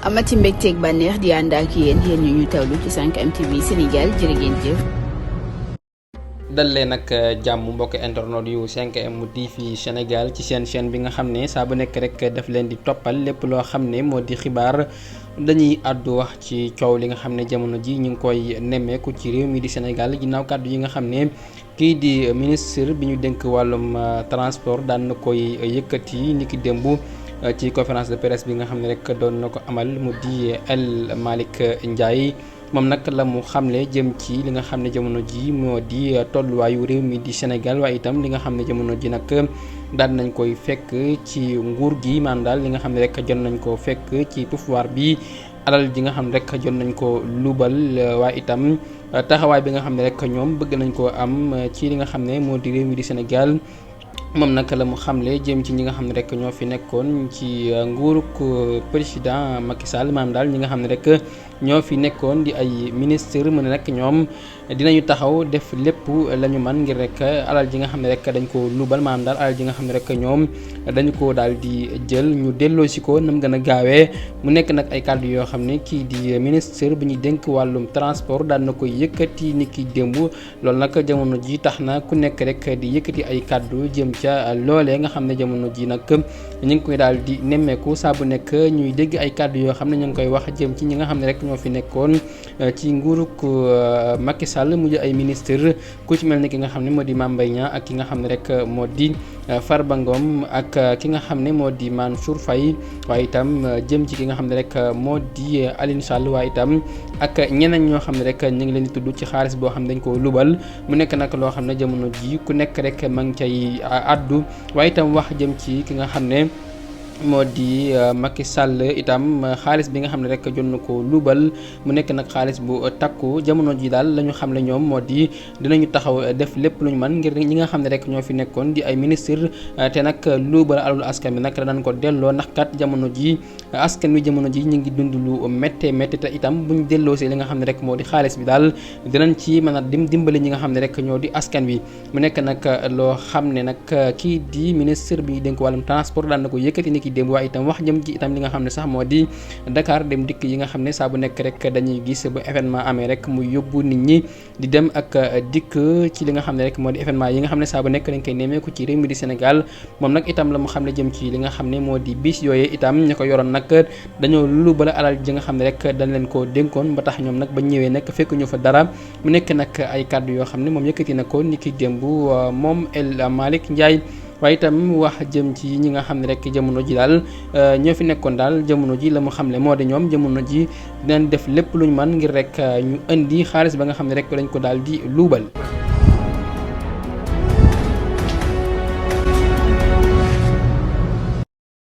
amati mbégteeg bànneex di ànd ak yéen ñu tawlu ci 5M TV Sénégal jërë ngeen jëf. dal leen nag jàmm mbokk internet yu 5M TV Sénégal ci seen chaîne bi nga xam ne saa bu nekk rek daf leen di toppal lépp loo xam ne moo di xibaar dañuy àddu wax ci coow li nga xam ne jamono ji ñu ngi koy nemmeeku ci réew mi di Sénégal ginnaaw kàddu yi nga xam ne kii di ministre bi ñu dénk wàllum transport daan na koy yëkkati niki démb ci conférence de presse bi nga xam ne rek doon na ko amal mu di El Malick Ndiaye moom nag la mu xamle jëm ci li nga xam ne jamono ji moo di tolluwaayu réew mi di Sénégal waaye itam li nga xam ne jamono ji nag daan nañ koy fekk ci nguur gi maanaam daal li nga xam ne rek jot nañ ko fekk ci pouvoir bi alal ji nga xam ne rek jot nañ ko lubal waaye itam taxawaay bi nga xam ne rek ñoom bëgg nañ koo am ci li nga xam ne moo di réew mi di Sénégal. moom nag la mu xamle jëm ci ñi nga xam ne rek ñoo fi nekkoon ci nguuruk président Macky Sall maanaam daal ñi nga xam ne rek ñoo fi nekkoon di ay ministre mu ne nag ñoom dinañu taxaw def lépp la ñu man ngir rek alal ji nga xam ne rek dañ ko lubal maanaam daal alal ji nga xam ne rek ñoom dañu ko daal di jël ñu delloosi ko nam gën a gaawee mu nekk nag ay kàddu yoo xam ne kii di ministre bi ñuy dénk wàllum transport daan na koy yëkkati ni ki démb loolu nag jamono ji tax na ku nekk rek di yëkkati ay kàddu jëm ca loolee nga xam ne jamono ji nag ñu ngi koy daal di nemmeeku saa bu nekk ñuy dégg ay kàddu yoo xam ne ñu ngi koy wax jëm ci ñi nga xam ne rek ñoo fi nekkoon ci nguuruk Macky Sall mujj ay ministre ku ci mel ni ki nga xam ne moo di Mame Mbaye Niang ak ki nga xam ne rek moo di Farba Ngom ak ki nga xam ne moo di Mansour Faye waaye itam jëm ci ki nga xam ne rek moo di Aline Sall waaye itam ak ñeneen ñoo xam ne rek ñu ngi leen di tudd ci xaalis boo xam ne dañ ko lubal mu nekk nag loo xam ne jamono ji ku nekk rek ma ngi cay addu waaye itam wax jëm ci ki nga xam ne moo di Macky Sall itam xaalis bi nga xam ne rek jot na ko lubal mu nekk nag xaalis bu takku jamono ji daal la ñu xam ne ñoom moo di dinañu taxaw def lépp lu ñu mën ngir ñi nga xam ne rek ñoo fi nekkoon di ay ministre te nag lubal alalu askan bi nag danañ ko delloo ndax kat jamono ji askan wi jamono ji ñu ngi dund lu méttee métti te itam buñ delloo si li nga xam ne rek moo di xaalis bi daal dinañ ci mën a dimbali ñi nga xam ne rek ñoo di askan wi mu nekk nag loo xam ne nag kii di ministre bi ñu dénk wàllum transport daan na ko yëkkati ni ki démb waaye itam wax jëm ci itam li nga xam ne sax moo di Dakar dem dikk yi nga xam ne saa bu nekk rek dañuy gis bu événement amee rek mu yóbbu nit ñi di dem ak dikk ci li nga xam ne rek moo di événement yi nga xam ne saa bu nekk dañ koy nemmeeku ci réew mi di Sénégal moom nag itam la mu xam ne jëm ci li nga xam ne moo di bis yooyee itam ña ko yoroon nag dañoo lu bala alal ji nga xam ne rek dañ leen koo dénkoon ba tax ñoom nag ba ñëwee nag fekk ñu fa dara mu nekk nag ay kàddu yoo xam ne moom yëkkati na ko ni ki démb moom El Malick Ndiaye waaye itam wax jëm ci ñi nga xam ne rek jamono ji daal ñoo fi nekkoon daal jamono ji la mu xamle moo di ñoom jamono ji dinañ def lépp luñ mën ngir rek ñu indi xaalis ba nga xam ne rek dañ ko daal di luubal